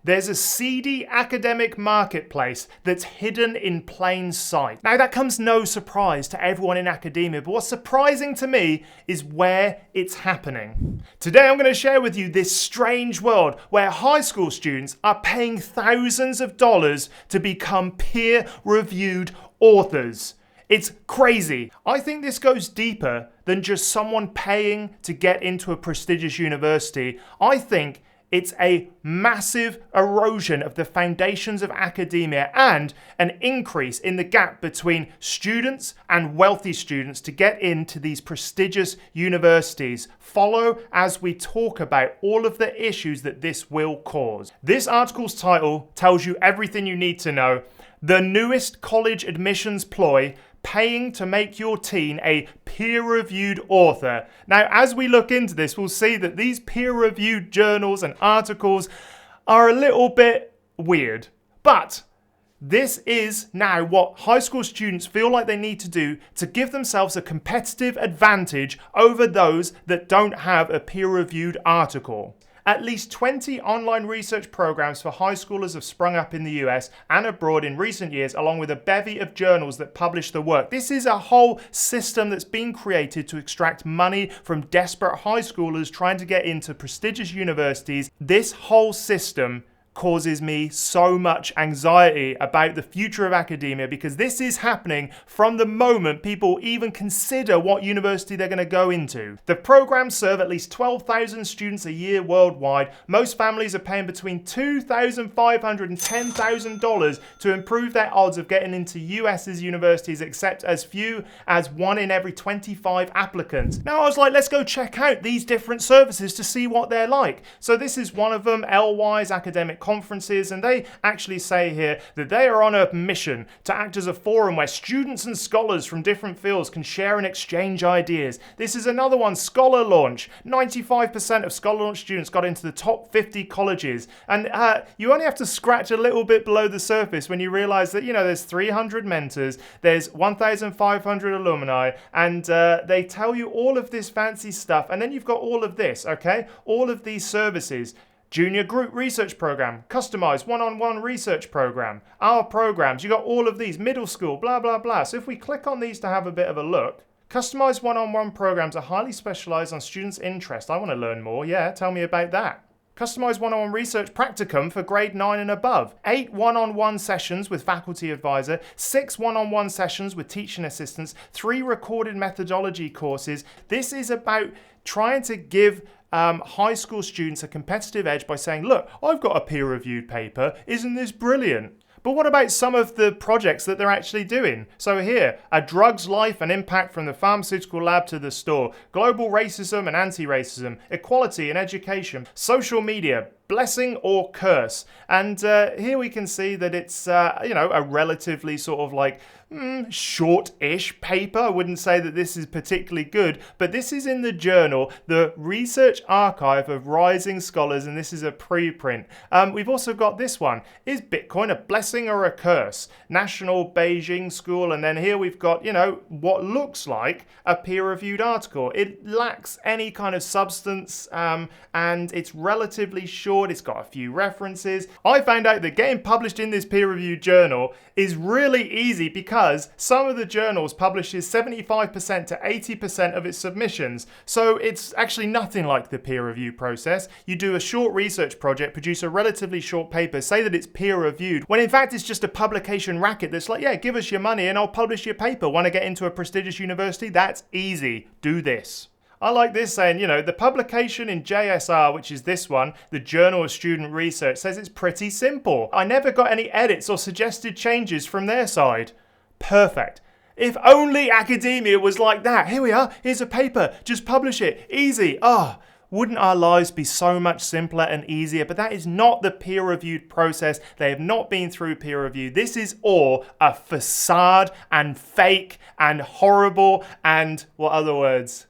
There's a seedy academic marketplace that's hidden in plain sight. Now, that comes no surprise to everyone in academia, but what's surprising to me is where it's happening. Today, I'm going to share with you this strange world where high school students are paying thousands of dollars to become peer-reviewed authors. It's crazy. I think this goes deeper than just someone paying to get into a prestigious university. I think it's a massive erosion of the foundations of academia and an increase in the gap between students and wealthy students to get into these prestigious universities. Follow as we talk about all of the issues that this will cause. This article's title tells you everything you need to know. The newest college admissions ploy, paying to make your teen a peer-reviewed author. Now, as we look into this, we'll see that these peer-reviewed journals and articles are a little bit weird. But this is now what high school students feel like they need to do to give themselves a competitive advantage over those that don't have a peer-reviewed article. At least 20 online research programs for high schoolers have sprung up in the US and abroad in recent years, along with a bevy of journals that publish the work. This is a whole system that's been created to extract money from desperate high schoolers trying to get into prestigious universities. This whole system causes me so much anxiety about the future of academia because this is happening from the moment people even consider what university they're going to go into. The programs serve at least 12,000 students a year worldwide. Most families are paying between $2,500 and $10,000 to improve their odds of getting into US's universities, except as few as 1 in every 25 applicants. Now I was like, let's go check out these different services to see what they're like. So this is one of them, LY's Academic Conferences, and they actually say here that they are on a mission to act as a forum where students and scholars from different fields can share and exchange ideas. This is another one, Scholar Launch. 95% of Scholar Launch students got into the top 50 colleges, and you only have to scratch a little bit below the surface when you realize that, there's 300 mentors, there's 1,500 alumni, and they tell you all of this fancy stuff, and then you've got all of this, okay? All of these services. Junior group research program, customized one-on-one research program, our programs, you got all of these, middle school, blah, blah, blah. So if we click on these to have a bit of a look, customized one-on-one programs are highly specialized on students' interest. I want to learn more. Yeah, tell me about that. Customized one-on-one research practicum for grade 9 and above. 8 one-on-one sessions with faculty advisor, 6 one-on-one sessions with teaching assistants, 3 recorded methodology courses. This is about trying to give high school students a competitive edge by saying, look, I've got a peer-reviewed paper. Isn't this brilliant? But what about some of the projects that they're actually doing? So here, a drug's life and impact from the pharmaceutical lab to the store, global racism and anti-racism, equality and education, social media, blessing or curse. And here we can see that it's, a relatively sort of like short-ish paper. I wouldn't say that this is particularly good, but this is in the journal, the Research Archive of Rising Scholars, and this is a preprint. We've also got this one. Is Bitcoin a blessing or a curse? National Beijing School, and then here we've got, what looks like a peer-reviewed article. It lacks any kind of substance, and it's relatively short. It's got a few references. I found out that getting published in this peer-reviewed journal is really easy because some of the journals publishes 75% to 80% of its submissions. So it's actually nothing like the peer review process. You do a short research project, produce a relatively short paper, say that it's peer-reviewed, when in fact it's just a publication racket that's like, yeah, give us your money and I'll publish your paper. Want to get into a prestigious university? That's easy. Do this. I like this saying, the publication in JSR, which is this one, the Journal of Student Research, says it's pretty simple. I never got any edits or suggested changes from their side. Perfect. If only academia was like that. Here we are. Here's a paper. Just publish it. Easy. Wouldn't our lives be so much simpler and easier? But that is not the peer-reviewed process. They have not been through peer review. This is all a facade and fake and horrible and what other words?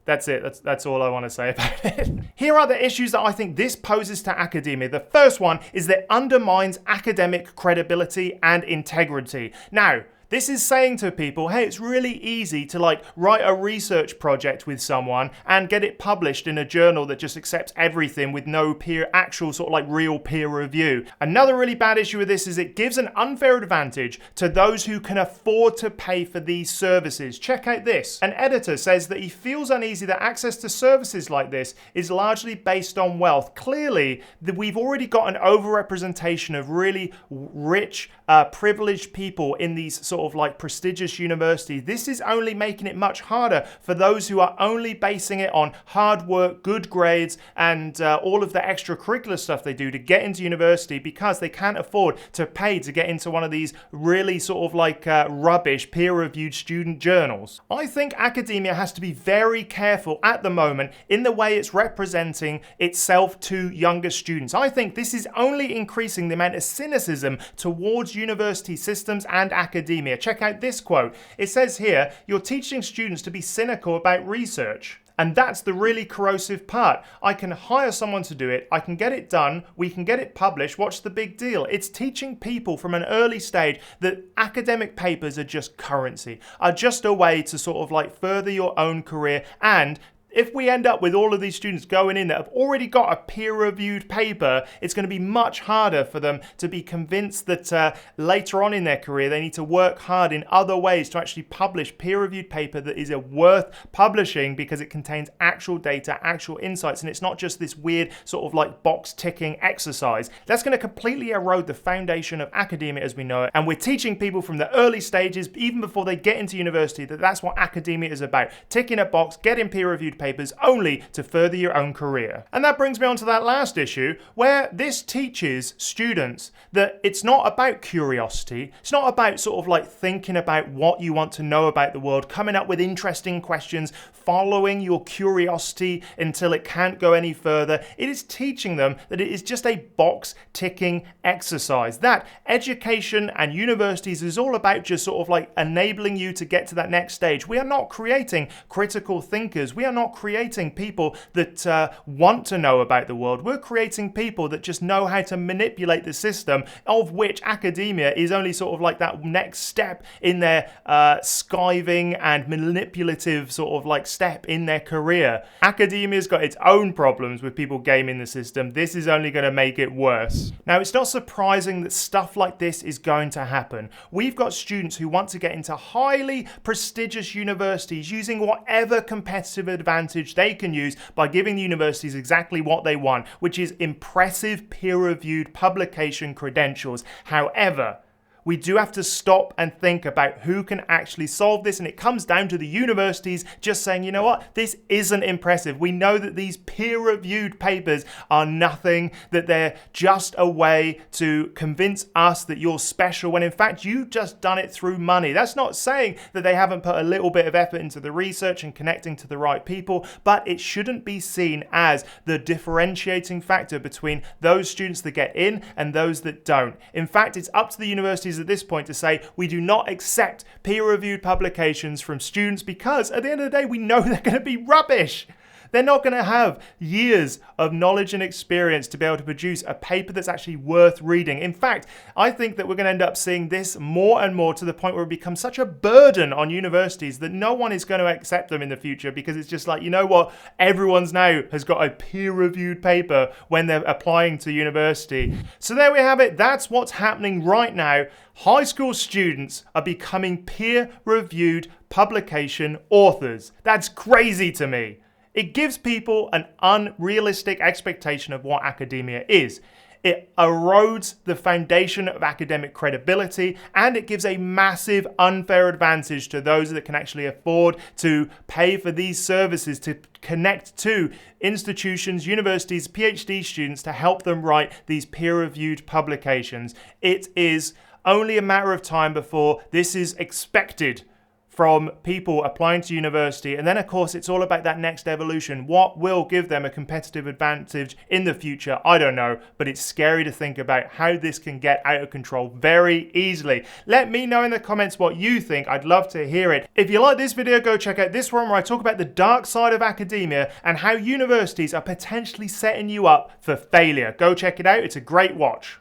That's it. That's all I want to say about it. Here are the issues that I think this poses to academia. The first one is that it undermines academic credibility and integrity. Now, This is saying to people, hey, it's really easy to like write a research project with someone and get it published in a journal that just accepts everything with no actual sort of like real peer review. Another really bad issue with this is it gives an unfair advantage to those who can afford to pay for these services. Check out this. An editor says that he feels uneasy that access to services like this is largely based on wealth. Clearly, we've already got an overrepresentation of really rich, privileged people in these sort of like prestigious universities. This is only making it much harder for those who are only basing it on hard work, good grades, and all of the extracurricular stuff they do to get into university, because they can't afford to pay to get into one of these really sort of like rubbish peer-reviewed student journals. I think academia has to be very careful at the moment in the way it's representing itself to younger students. I think this is only increasing the amount of cynicism towards university systems and academia. Check out this quote. It says here, "You're teaching students to be cynical about research." And that's the really corrosive part. I can hire someone to do it, I can get it done, we can get it published, what's the big deal? It's teaching people from an early stage that academic papers are just currency, are just a way to sort of like further your own career. And if we end up with all of these students going in that have already got a peer-reviewed paper, it's going to be much harder for them to be convinced that later on in their career they need to work hard in other ways to actually publish peer-reviewed paper that is worth publishing because it contains actual data, actual insights, and it's not just this weird sort of like box-ticking exercise. That's going to completely erode the foundation of academia as we know it, and we're teaching people from the early stages, even before they get into university, that that's what academia is about. Ticking a box, getting peer-reviewed papers only to further your own career. And that brings me on to that last issue, where this teaches students that it's not about curiosity, it's not about sort of like thinking about what you want to know about the world, coming up with interesting questions, following your curiosity until it can't go any further. It is teaching them that it is just a box ticking exercise. That education and universities is all about just sort of like enabling you to get to that next stage. We are not creating critical thinkers. We are not creating people that want to know about the world. We're creating people that just know how to manipulate the system, of which academia is only sort of like that next step in their skiving and manipulative sort of like step in their career. Academia's got its own problems with people gaming the system. This is only going to make it worse. Now, it's not surprising that stuff like this is going to happen. We've got students who want to get into highly prestigious universities using whatever competitive advantage they can use by giving the universities exactly what they want, which is impressive peer-reviewed publication credentials. However, we do have to stop and think about who can actually solve this, and it comes down to the universities just saying, you know what, this isn't impressive. We know that these peer-reviewed papers are nothing, that they're just a way to convince us that you're special, when in fact you've just done it through money. That's not saying that they haven't put a little bit of effort into the research and connecting to the right people, but it shouldn't be seen as the differentiating factor between those students that get in and those that don't. In fact, it's up to the universities at this point to say we do not accept peer-reviewed publications from students, because at the end of the day we know they're going to be rubbish. They're not going to have years of knowledge and experience to be able to produce a paper that's actually worth reading. In fact, I think that we're going to end up seeing this more and more to the point where it becomes such a burden on universities that no one is going to accept them in the future, because it's just like, you know what, everyone's now has got a peer-reviewed paper when they're applying to university. So there we have it. That's what's happening right now. High school students are becoming peer-reviewed publication authors. That's crazy to me. It gives people an unrealistic expectation of what academia is. It erodes the foundation of academic credibility, and it gives a massive unfair advantage to those that can actually afford to pay for these services, to connect to institutions, universities, PhD students to help them write these peer-reviewed publications. It is only a matter of time before this is expected from people applying to university. And then of course it's all about that next evolution. What will give them a competitive advantage in the future? I don't know, but it's scary to think about how this can get out of control very easily. Let me know in the comments what you think. I'd love to hear it. If you like this video, go check out this one where I talk about the dark side of academia and how universities are potentially setting you up for failure. Go check it out. It's a great watch.